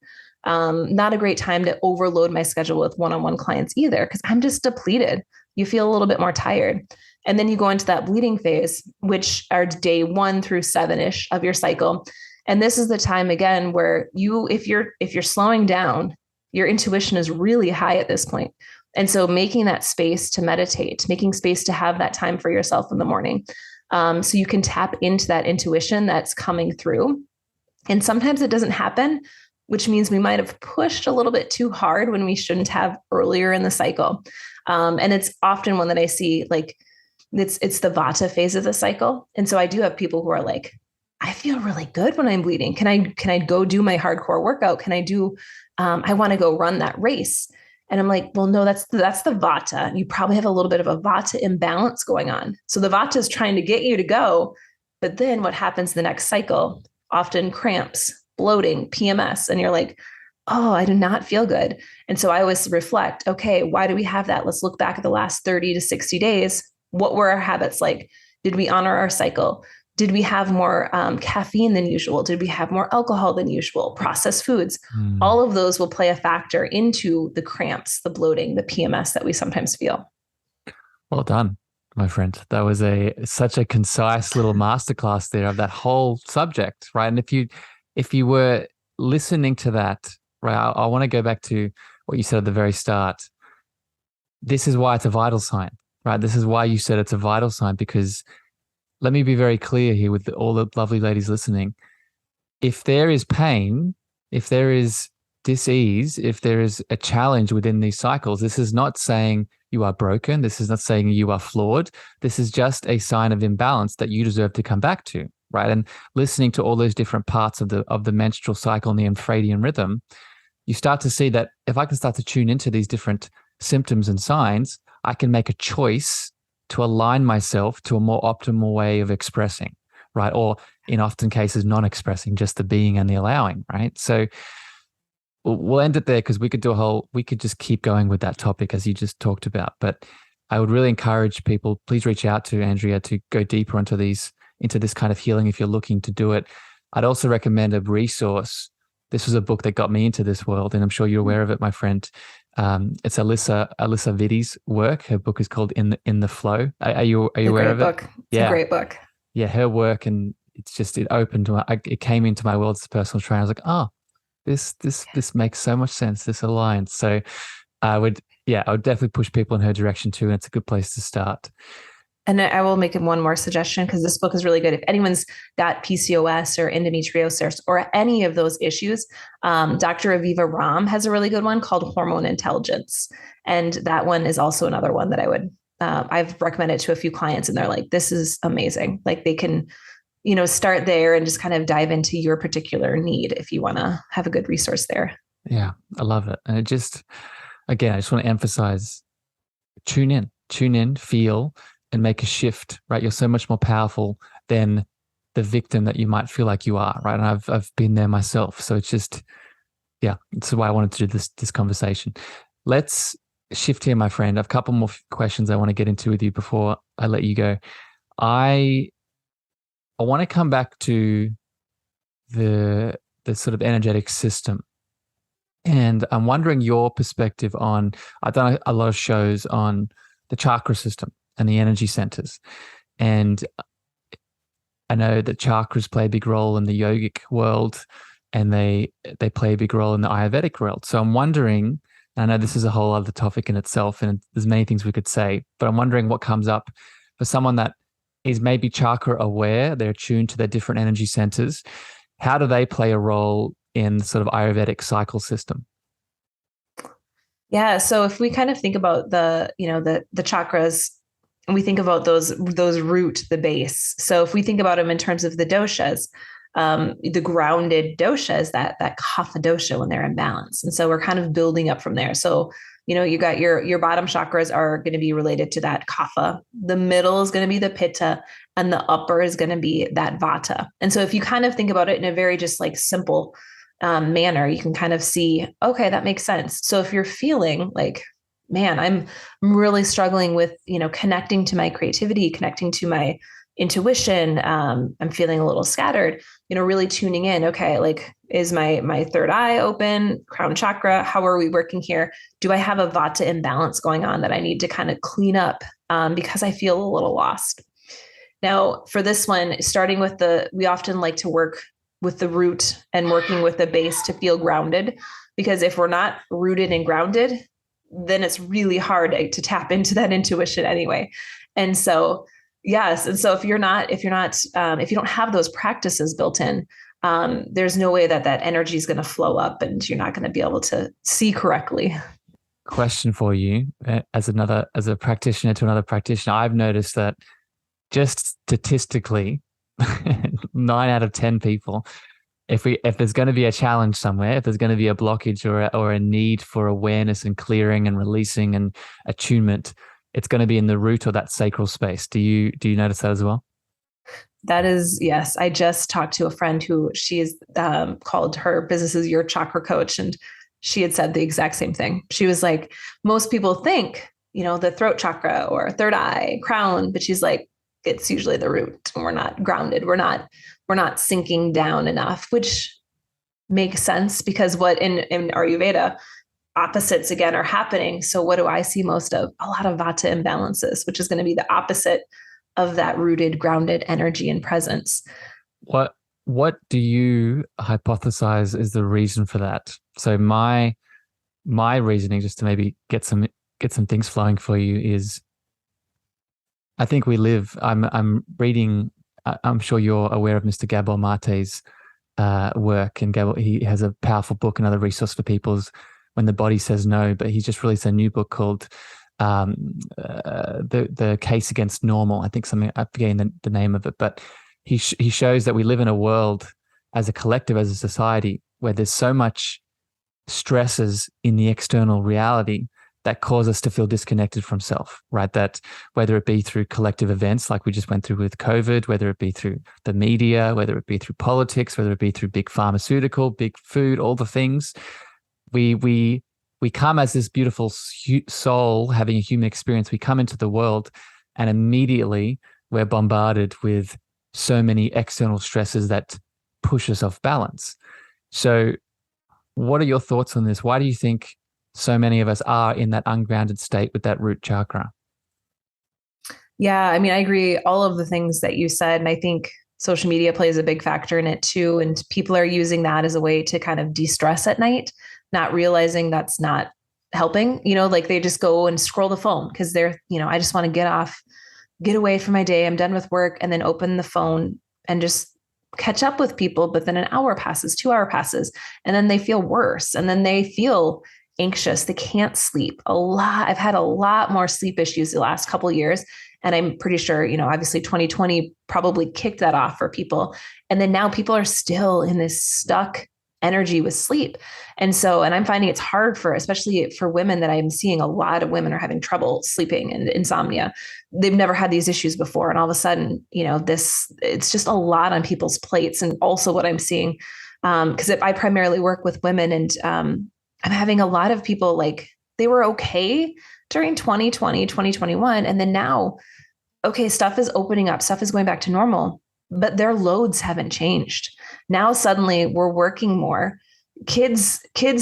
Not a great time to overload my schedule with one-on-one clients either, because I'm just depleted. You feel a little bit more tired. And then you go into that bleeding phase, which are day 1 through 7-ish of your cycle. And this is the time again where if you're slowing down, your intuition is really high at this point. And so making that space to meditate, making space to have that time for yourself in the morning. So you can tap into that intuition that's coming through. And sometimes it doesn't happen, which means we might have pushed a little bit too hard when we shouldn't have earlier in the cycle. And it's often one that I see, like it's the Vata phase of the cycle. And so I do have people who are like, I feel really good when I'm bleeding. Can I go do my hardcore workout? Can I do, I want to go run that race. And I'm like, well, no, that's the Vata. You probably have a little bit of a Vata imbalance going on. So the Vata is trying to get you to go. But then what happens the next cycle? Often cramps, bloating, PMS. And you're like, oh, I do not feel good. And so I always reflect, okay, why do we have that? Let's look back at the last 30 to 60 days. What were our habits like? Did we honor our cycle? Did we have more caffeine than usual? Did we have more alcohol than usual? Processed foods? All of those will play a factor into the cramps, the bloating, the PMS that we sometimes feel. Well done, my friend. That was such a concise little masterclass there of that whole subject, right? And if you were listening to that, right, I want to go back to what you said at the very start. This is why it's a vital sign, right? This is why you said it's a vital sign, because let me be very clear here with all the lovely ladies listening. If there is pain, if there is dis-ease, if there is a challenge within these cycles, this is not saying you are broken. This is not saying you are flawed. This is just a sign of imbalance that you deserve to come back to, right? And listening to all those different parts of the menstrual cycle and the infradian rhythm, you start to see that if I can start to tune into these different symptoms and signs, I can make a choice to align myself to a more optimal way of expressing, right? Or in often cases, non-expressing, just the being and the allowing, right? So we'll end it there, because we could just keep going with that topic as you just talked about. But I would really encourage people, please reach out to Andrea to go deeper into this kind of healing if you're looking to do it. I'd also recommend a resource. This was a book that got me into this world, and I'm sure you're aware of it, my friend. It's Alyssa Vitti's work. Her book is called In the Flow. Are you aware of it? It's a great book. Yeah, her work, and it came into my world as a personal trainer. I was like, oh, this makes so much sense. This aligns. So I would definitely push people in her direction too, and it's a good place to start. And I will make one more suggestion, because this book is really good. If anyone's got PCOS or endometriosis or any of those issues, Dr. Aviva Ram has a really good one called Hormone Intelligence. And that one is also another one that I've recommended to a few clients, and they're like, this is amazing. Like they can, start there and just kind of dive into your particular need if you want to have a good resource there. Yeah, I love it. And I just want to emphasize, tune in, feel, and make a shift, right? You're so much more powerful than the victim that you might feel like you are, right? And I've been there myself. So it's just, it's why I wanted to do this conversation. Let's shift here, my friend. I have a couple more questions I want to get into with you before I let you go. I want to come back to the sort of energetic system. And I'm wondering your perspective on, I've done a lot of shows on the chakra system and the energy centers. And I know that chakras play a big role in the yogic world, and they play a big role in the Ayurvedic world. So I'm wondering, I know this is a whole other topic in itself, and there's many things we could say, but I'm wondering what comes up for someone that is maybe chakra aware, they're attuned to their different energy centers. How do they play a role in sort of Ayurvedic cycle system? Yeah. So if we kind of think about the chakras, and we think about those root, the base. So if we think about them in terms of the doshas, the grounded doshas, that kapha dosha when they're in balance. And so we're kind of building up from there. So, you got your bottom chakras are going to be related to that kapha. The middle is going to be the pitta, and the upper is going to be that vata. And so if you kind of think about it in a very just like simple manner, you can kind of see, okay, that makes sense. So if you're feeling like, man, I'm really struggling with, connecting to my creativity, connecting to my intuition. I'm feeling a little scattered, really tuning in. Okay. Like, is my third eye open, crown chakra? How are we working here? Do I have a vata imbalance going on that I need to kind of clean up because I feel a little lost? Now for this one, starting with we often like to work with the root and working with the base to feel grounded. Because if we're not rooted and grounded, then it's really hard to tap into that intuition anyway. And so, yes. And so if you don't have those practices built in, there's no way that energy is going to flow up and you're not going to be able to see correctly. Question for you, as a practitioner to another practitioner, I've noticed that just statistically, 9 out of 10 people, if there's going to be a challenge somewhere, if there's going to be a blockage or a need for awareness and clearing and releasing and attunement, it's going to be in the root or that sacral space. Do you notice that as well? That is, yes. I just talked to a friend who she is called her business is your chakra coach, and she had said the exact same thing. She was like, most people think, the throat chakra or third eye, crown, but she's like, it's usually the root, and we're not grounded. We're not sinking down enough, which makes sense because what in Ayurveda, opposites again are happening. So what do I see most of? A lot of vata imbalances, which is going to be the opposite of that rooted, grounded energy and presence. What do you hypothesize is the reason for that? So my reasoning, just to maybe get some things flowing for you, is I think I'm reading, I'm sure you're aware of Mr. Gabor Mate's work, and Gabor, he has a powerful book, another resource for people's When the Body Says No, but he's just released a new book called the Case Against Normal. I think something, I'm forgetting the name of it, but he shows that we live in a world as a collective, as a society, where there's so much stresses in the external reality that cause us to feel disconnected from self, right? That whether it be through collective events like we just went through with COVID, whether it be through the media, whether it be through politics, whether it be through big pharmaceutical, big food, all the things, we come as this beautiful soul having a human experience. We come into the world and immediately we're bombarded with so many external stresses that push us off balance. So what are your thoughts on this? Why do you think so many of us are in that ungrounded state with that root chakra? Yeah, I mean, I agree all of the things that you said. And I think social media plays a big factor in it too. And people are using that as a way to kind of de-stress at night, not realizing that's not helping, like they just go and scroll the phone because they're, I just want to get away from my day. I'm done with work, and then open the phone and just catch up with people. But then an hour passes, 2 hour passes, and then they feel worse. And then they feel anxious. They can't sleep a lot. I've had a lot more sleep issues the last couple of years. And I'm pretty sure, obviously 2020 probably kicked that off for people. And then now people are still in this stuck energy with sleep. And I'm finding it's hard especially for women, that I'm seeing a lot of women are having trouble sleeping and insomnia. They've never had these issues before. And all of a sudden, it's just a lot on people's plates. And also what I'm seeing, because I primarily work with women, and I'm having a lot of people, like, they were okay during 2020, 2021. And then now, okay, stuff is opening up, stuff is going back to normal, but their loads haven't changed. Now, suddenly we're working more. Kids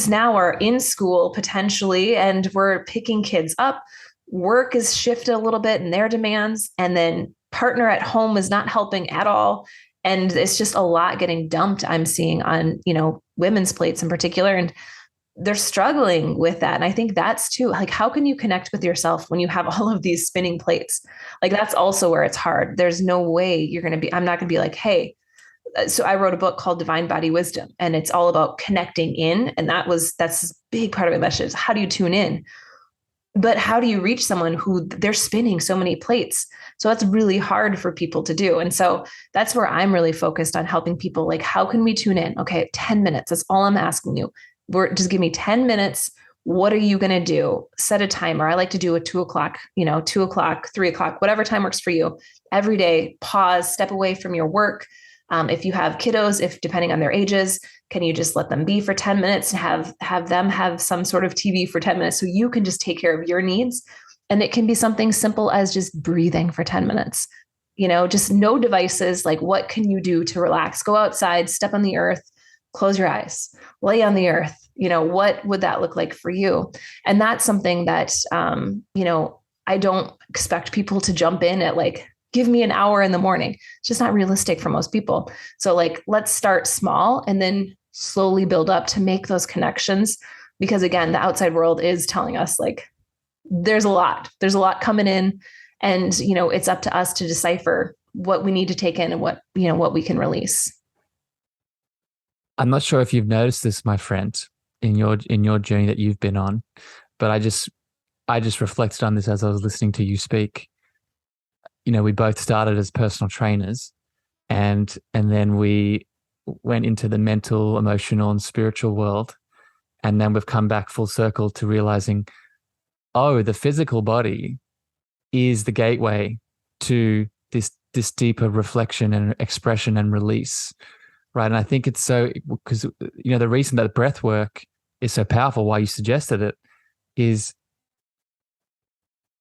now are in school potentially, and we're picking kids up. Work is shifted a little bit in their demands. And then partner at home is not helping at all. And it's just a lot getting dumped, I'm seeing on, women's plates in particular. And they're struggling with that. And I think that's too, like, how can you connect with yourself when you have all of these spinning plates? Like, that's also where it's hard. There's no way I'm not going to be like, hey, so I wrote a book called Divine Body Wisdom, and it's all about connecting in. And that's a big part of my message. How do you tune in? But how do you reach someone who they're spinning so many plates? So that's really hard for people to do. And so that's where I'm really focused on helping people. Like, how can we tune in? Okay, 10 minutes. That's all I'm asking you. Just give me 10 minutes. What are you going to do? Set a timer. I like to do a 2 o'clock, 2 o'clock, 3 o'clock, whatever time works for you. Every day, pause, step away from your work. If you have kiddos, depending on their ages, can you just let them be for 10 minutes and have them have some sort of TV for 10 minutes so you can just take care of your needs? And it can be something simple as just breathing for 10 minutes, just no devices. Like, what can you do to relax? Go outside, step on the earth, close your eyes, lay on the earth. What would that look like for you? And that's something that, I don't expect people to jump in at like give me an hour in the morning. It's just not realistic for most people. So like, let's start small and then slowly build up to make those connections. Because again, the outside world is telling us like, there's a lot coming in, and, it's up to us to decipher what we need to take in and what we can release. I'm not sure if you've noticed this, my friend, in your journey that you've been on, but I just reflected on this as I was listening to you speak. We both started as personal trainers, and then we went into the mental, emotional, and spiritual world. And then we've come back full circle to realizing, oh, the physical body is the gateway to this deeper reflection and expression and release, right? And I think it's so, because, the reason that breath work is so powerful, why you suggested it, is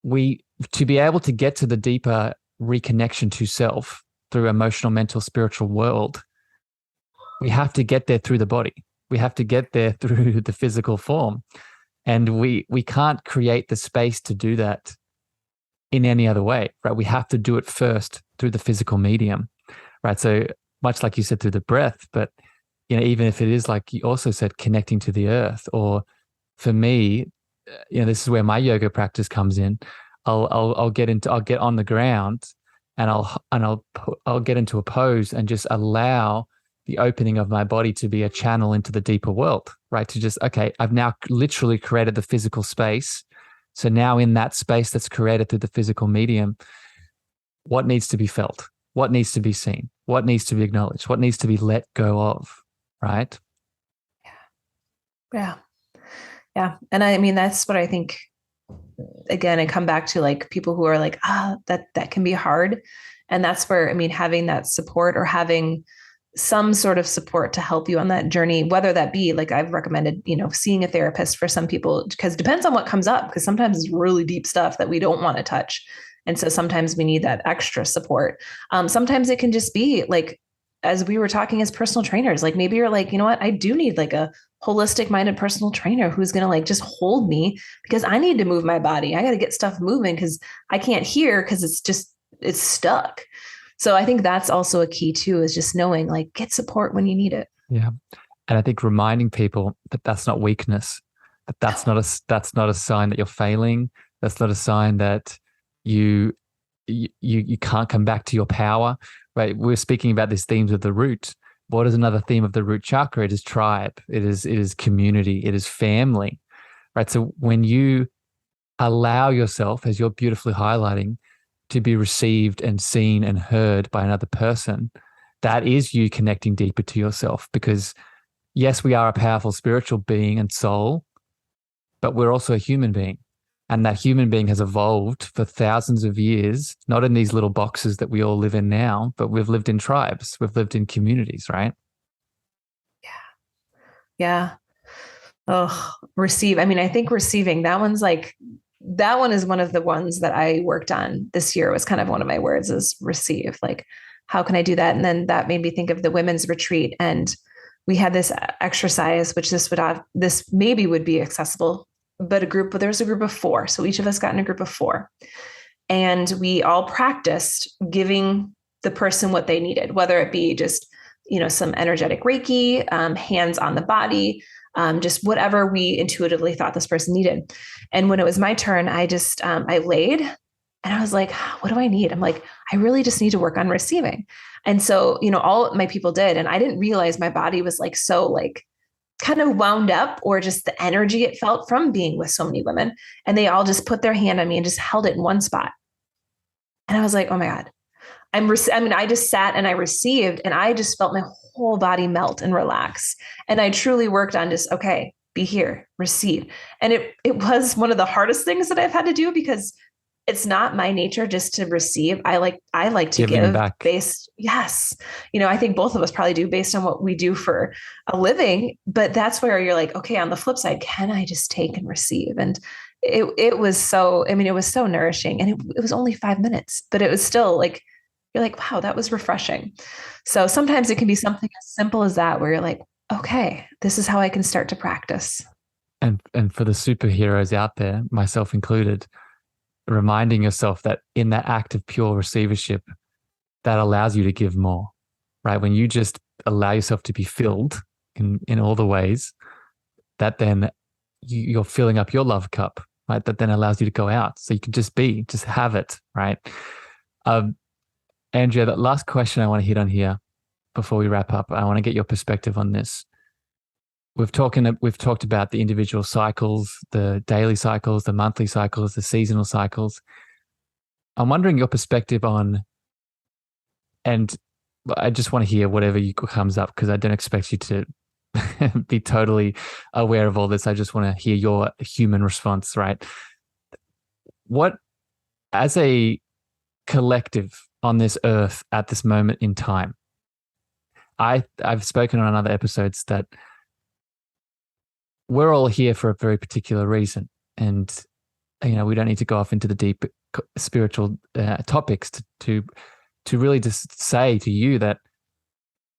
to be able to get to the deeper reconnection to self through emotional, mental, spiritual world, we have to get there through the body. We have to get there through the physical form. And we can't create the space to do that in any other way, right? We have to do it first through the physical medium, right? So much like you said, through the breath, but, even if it is like you also said, connecting to the earth, or for me, this is where my yoga practice comes in. I'll get on the ground and I'll get into a pose and just allow the opening of my body to be a channel into the deeper world, right? To just, okay, I've now literally created the physical space. So now in that space that's created through the physical medium, what needs to be felt? What needs to be seen? What needs to be acknowledged? What needs to be let go of, right? Yeah. Yeah. And I mean, that's what I think, again, I come back to like people who are like, that can be hard. And that's where, having that support, or having some sort of support to help you on that journey, whether that be like I've recommended, seeing a therapist for some people, because it depends on what comes up, because sometimes it's really deep stuff that we don't want to touch. And so sometimes we need that extra support. Sometimes it can just be like, as we were talking as personal trainers, like maybe you're like, you know what, I do need like a holistic minded personal trainer who's going to like just hold me, because I need to move my body. I got to get stuff moving because I can't hear because it's stuck. So I think that's also a key too, is just knowing like get support when you need it. Yeah. And I think reminding people that that's not weakness, that's not a sign that you're failing. That's not a sign that you can't come back to your power, right? We're speaking about these themes of the root. What is another theme of the root chakra? It is tribe. It is community. It is family, right? So when you allow yourself, as you're beautifully highlighting, to be received and seen and heard by another person, that is you connecting deeper to yourself. Because yes, we are a powerful spiritual being and soul, but we're also a human being. And that human being has evolved for thousands of years, not in these little boxes that we all live in now, but we've lived in tribes. We've lived in communities, right? Yeah. Yeah. Oh, receive. I think receiving, that one is one of the ones that I worked on this year. Was kind of one of my words, is receive. Like, how can I do that? And then that made me think of the women's retreat. And we had this exercise, which this maybe would be accessible, but there was a group of 4. So each of us got in a group of 4, and we all practiced giving the person what they needed, whether it be just, some energetic Reiki, hands on the body, just whatever we intuitively thought this person needed. And when it was my turn, I just, I laid and I was like, what do I need? I'm like, I really just need to work on receiving. And so, all my people did. And I didn't realize my body was like, so like kind of wound up, or just the energy it felt from being with so many women. And they all just put their hand on me and just held it in one spot. And I was like, oh my God, I just sat and I received, and I just felt my whole body melt and relax. And I truly worked on just, okay, be here, receive. And it was one of the hardest things that I've had to do, because it's not my nature just to receive. I like to give back. Based. Yes. I think both of us probably do, based on what we do for a living, but that's where you're like, okay, on the flip side, can I just take and receive? And it was so, it was so nourishing, and it was only 5 minutes, but it was still like, you're like, wow, that was refreshing. So sometimes it can be something as simple as that, where you're like, okay, this is how I can start to practice. And for the superheroes out there, myself included, reminding yourself that in that act of pure receivership, that allows you to give more, right? When you just allow yourself to be filled in all the ways, that then you're filling up your love cup, right? That then allows you to go out. So you can just have it, right? Andrea, that last question I want to hit on here before we wrap up, I want to get your perspective on this. We've talked about the individual cycles, the daily cycles, the monthly cycles, the seasonal cycles. I'm wondering your perspective on, and I just want to hear whatever comes up, because I don't expect you to be totally aware of all this. I just want to hear your human response, right? What, as a collective on this earth at this moment in time, I've spoken on other episodes that we're all here for a very particular reason. And, we don't need to go off into the deep spiritual topics to really just say to you that,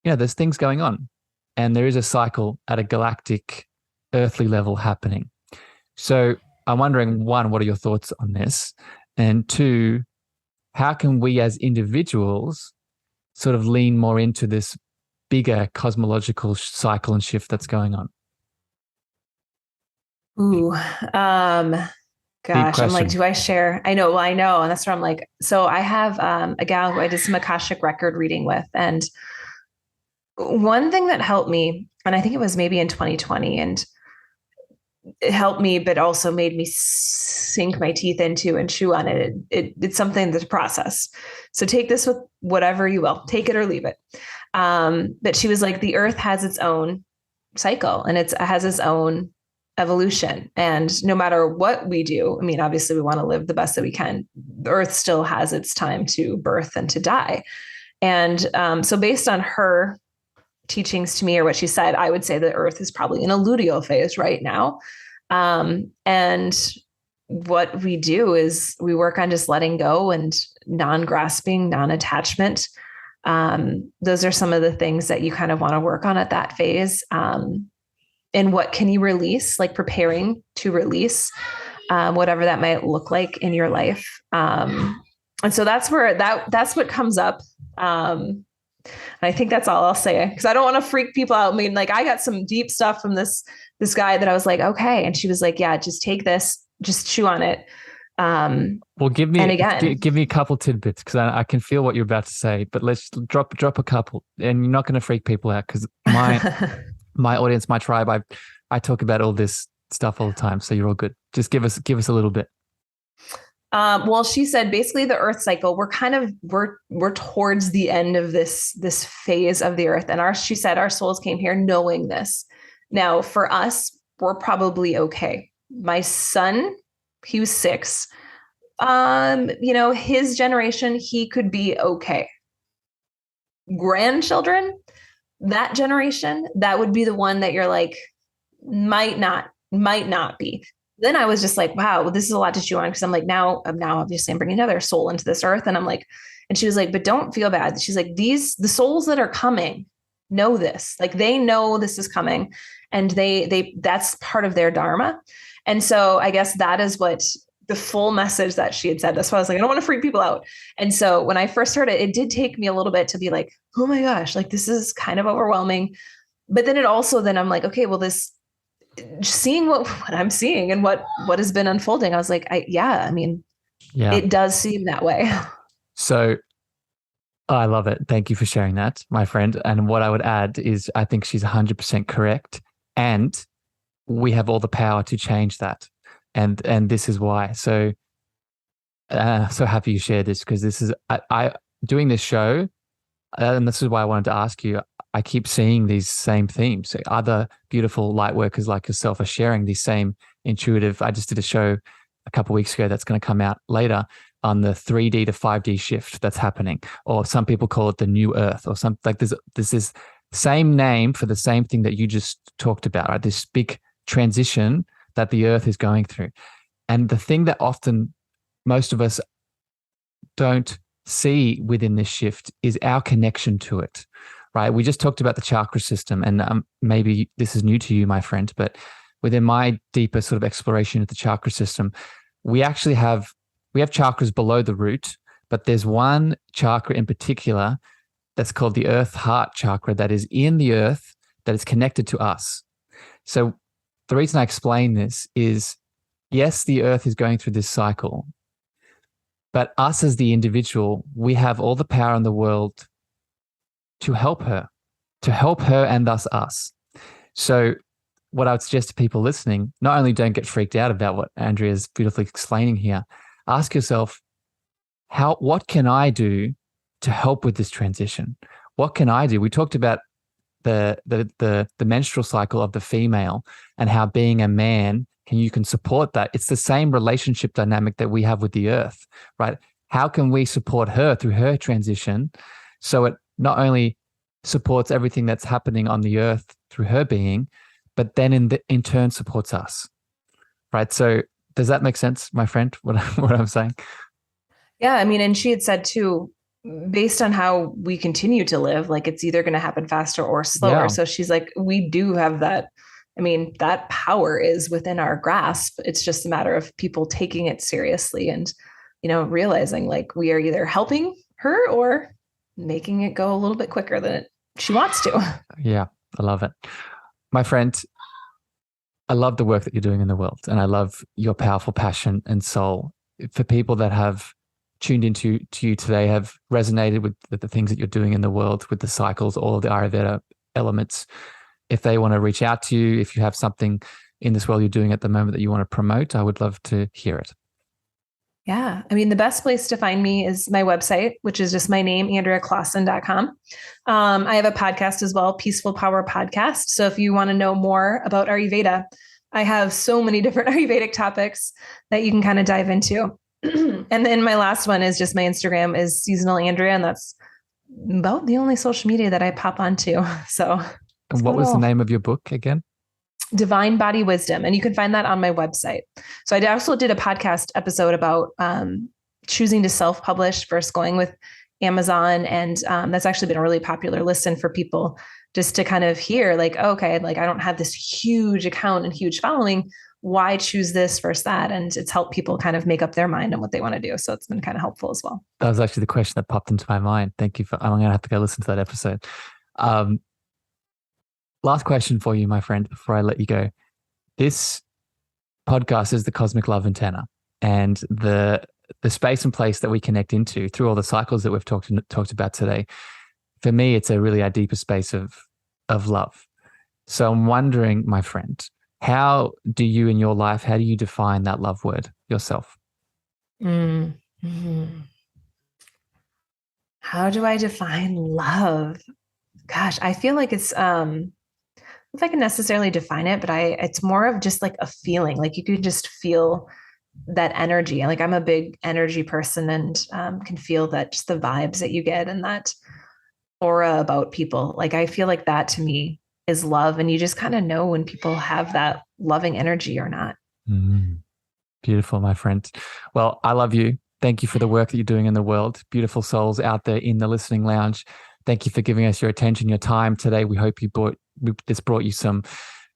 there's things going on, and there is a cycle at a galactic earthly level happening. So I'm wondering, one, what are your thoughts on this? And two, how can we as individuals sort of lean more into this bigger cosmological cycle and shift that's going on? Ooh, gosh, I'm like, do I share? I know. And that's where I'm like, so I have a gal who I did some Akashic record reading with. And one thing that helped me, and I think it was maybe in 2020, and it helped me, but also made me sink my teeth into and chew on it. It's something that's a process. So take this with whatever you will, take it or leave it. But she was like, the earth has its own cycle, and it has its own evolution. And no matter what we do, I mean, obviously we want to live the best that we can. The earth still has its time to birth and to die. And so based on her teachings to me, or what she said, I would say the earth is probably in a luteal phase right now. And what we do is we work on just letting go and non-grasping, non-attachment. Those are some of the things that you kind of want to work on at that phase. And what can you release, like preparing to release, whatever that might look like in your life. And so that's where that's what comes up. And I think that's all I'll say, because I don't want to freak people out. I mean, like, I got some deep stuff from this guy that I was like, okay. And she was like, yeah, just take this, just chew on it. Well, give me a couple tidbits, because I can feel what you're about to say, but let's drop a couple, and you're not going to freak people out, because my audience, my tribe, I talk about all this stuff all the time. So you're all good. Just give us a little bit. Well, she said basically the earth cycle, we're towards the end of this phase of the earth. And she said our souls came here knowing this. Now for us, we're probably okay. My son, he was 6. His generation, he could be okay. Grandchildren, that generation, that would be the one that you're like, might not be. Then I was just like, wow, this is a lot to chew on, because I'm like, now obviously I'm bringing another soul into this earth. And I'm like, and she was like, but don't feel bad. She's like, the souls that are coming know this, like they know this is coming, and that's part of their dharma. And so I guess that is what the full message that she had said. That's why I was like, I don't want to freak people out. And so when I first heard it, it did take me a little bit to be like, oh my gosh, like this is kind of overwhelming. But then I'm like, okay, well, seeing what I'm seeing and what has been unfolding, I was like, it does seem that way. So I love it. Thank you for sharing that, my friend. And what I would add is I think she's 100% correct. And we have all the power to change that. And this is why. So so happy you shared this, because this is, I doing this show, and this is why I wanted to ask you, I keep seeing these same themes. Other beautiful light workers like yourself are sharing these same intuitive. I just did a show a couple of weeks ago that's going to come out later on the 3D to 5D shift that's happening, or some people call it the new earth, or something like this. There's this same name for the same thing that you just talked about, right? This big transition that the earth is going through. And the thing that often most of us don't see within this shift is our connection to it, right? We just talked about the chakra system, and maybe this is new to you, my friend, but within my deeper sort of exploration of the chakra system, we actually have we have chakras below the root, but there's one chakra in particular that's called the earth heart chakra that is in the earth, that is connected to us. So the reason I explain this is, yes, the earth is going through this cycle, but us as the individual, we have all the power in the world to help her and thus us. So what I would suggest to people listening, not only don't get freaked out about what Andrea is beautifully explaining here, ask yourself, what can I do to help with this transition? What can I do? We talked about the menstrual cycle of the female and how being a man, you can support that. It's the same relationship dynamic that we have with the earth, right? How can we support her through her transition so it not only supports everything that's happening on the earth through her being, but then in turn supports us, right? So does that make sense, my friend, what I'm saying? Yeah, I mean, and she had said too, based on how we continue to live, like it's either going to happen faster or slower. Yeah. So she's like, we do have that. I mean, that power is within our grasp. It's just a matter of people taking it seriously and, realizing like we are either helping her or making it go a little bit quicker than she wants to. Yeah, I love it. My friend, I love the work that you're doing in the world, and I love your powerful passion and soul. For people that have tuned into you today, have resonated with the things that you're doing in the world, with the cycles, all of the Ayurveda elements, if they want to reach out to you, if you have something in this world you're doing at the moment that you want to promote, I would love to hear it. Yeah. I mean, the best place to find me is my website, which is just my name, AndreaClassen.com. I have a podcast as well, Peaceful Power Podcast. So if you want to know more about Ayurveda, I have so many different Ayurvedic topics that you can kind of dive into. And then my last one is just my Instagram is Seasonal Andrea. And that's about the only social media that I pop onto. So. And what was the name of your book again? Divine Body Wisdom. And you can find that on my website. So I also did a podcast episode about choosing to self-publish versus going with Amazon. And that's actually been a really popular listen for people just to kind of hear like, okay, like I don't have this huge account and huge following. Why choose this versus that? And it's helped people kind of make up their mind on what they want to do. So it's been kind of helpful as well. That was actually the question that popped into my mind. Thank you. I'm going to have to go listen to that episode. Last question for you, my friend, before I let you go. This podcast is the Cosmic Love Antenna, and the space and place that we connect into through all the cycles that we've talked about today. For me, it's a really our deeper space of love. So I'm wondering, my friend, how do you in your life, how do you define that love word yourself? Mm-hmm. How do I define love? Gosh, I feel like it's if I can necessarily define it, but it's more of just like a feeling. Like you can just feel that energy. Like I'm a big energy person and can feel that just the vibes that you get and that aura about people. Like I feel like that to me is love. And you just kind of know when people have that loving energy or not. Mm-hmm. Beautiful, my friend. Well, I love you. Thank you for the work that you're doing in the world. Beautiful souls out there in the listening lounge. Thank you for giving us your attention, your time today. We hope this brought you some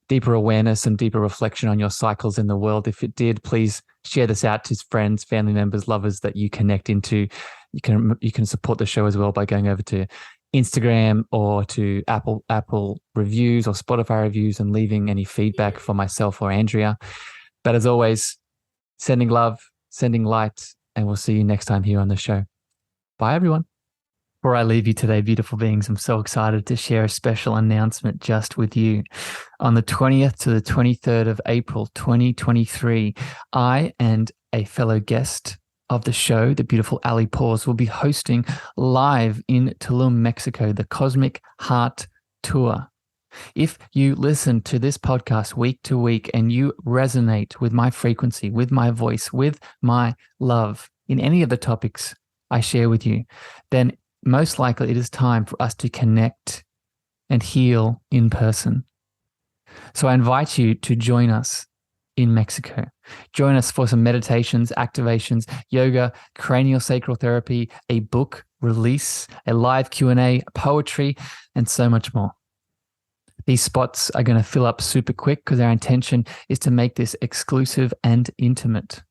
deeper awareness, some deeper reflection on your cycles in the world. If it did, please share this out to friends, family members, lovers that you connect into. You can support the show as well by going over to Instagram or to Apple reviews or Spotify reviews and leaving any feedback for myself or Andrea. But as always, sending love, sending light, and we'll see you next time here on the show. Bye, everyone. Before I leave you today, beautiful beings, I'm so excited to share a special announcement just with you. On the 20th to the 23rd of April, 2023, I and a fellow guest of the show, the beautiful Ali Paws, will be hosting live in Tulum, Mexico, the Cosmic Heart Tour. If you listen to this podcast week to week and you resonate with my frequency, with my voice, with my love in any of the topics I share with you, then most likely it is time for us to connect and heal in person. So I invite you to join us in Mexico. Join us for some meditations, activations, yoga, cranial sacral therapy, a book release, a live Q&A, poetry, and so much more. These spots are going to fill up super quick because our intention is to make this exclusive and intimate.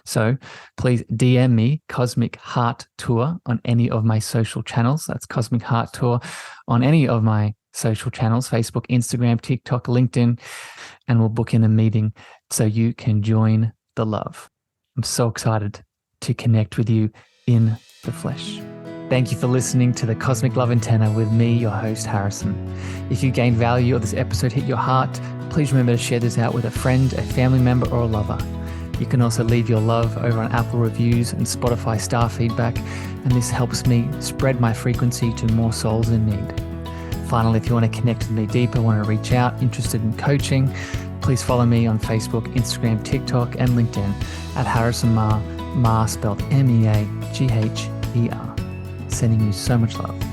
So please DM me Cosmic Heart Tour on any of my social channels. That's Cosmic Heart Tour on any of my social channels, Facebook, Instagram, TikTok, LinkedIn, and we'll book in a meeting so you can join the love. I'm so excited to connect with you in the flesh. Thank you for listening to the Cosmic Love Antenna with me, your host, Harrison. If you gained value or this episode hit your heart, please remember to share this out with a friend, a family member, or a lover. You can also leave your love over on Apple reviews and Spotify star feedback, and this helps me spread my frequency to more souls in need. Finally, if you want to connect with me deeper, want to reach out, interested in coaching, please follow me on Facebook, Instagram, TikTok, and LinkedIn at Harrison Meagher, spelled Meagher. Sending you so much love.